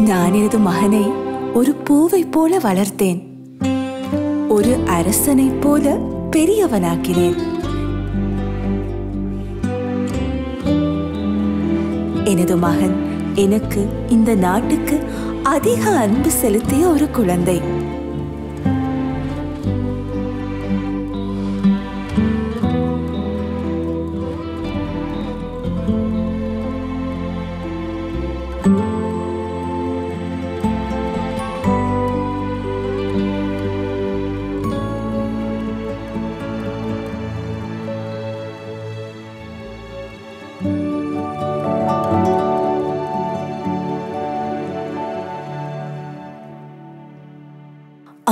நான் எனது மகனை ஒரு பூவை போல வளர்த்தேன், ஒரு அரசனை போல பெரியவனாக்கினேன். எனது மகன் எனக்கு இந்த நாட்டுக்கு அதிக அன்பு செலுத்திய ஒரு குழந்தை.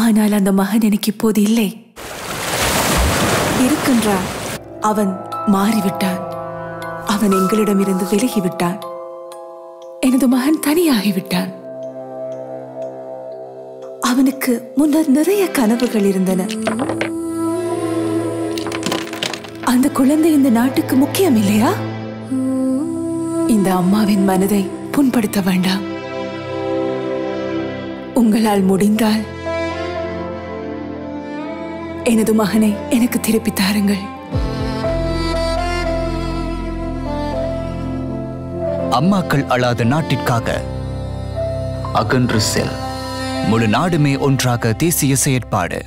ஆனால் அந்த மகன் எனக்கு இப்போது இல்லை. இருக்கின்றான். அவன் மாறிவிட்டான். அவன் எங்களிடமிருந்து விலகிவிட்டான். எனது மகன் தனியாகிவிட்டான். அவனுக்கு முன்னர் நிறைய கனவுகள் இருந்தன. அந்த குழந்தை இந்த நாட்டுக்கு முக்கியம் இல்லையா? இந்த அம்மாவின் மனதை புண்படுத்த வேண்டாம். உங்களால் முடிந்தால் எனது மகனை எனக்கு திருப்பி தாருங்கள். அம்மாக்கள் அழாத நாட்டிற்காக அகன்று செல். முழு நாடுமே ஒன்றாக தேசிய செயற்பாடு.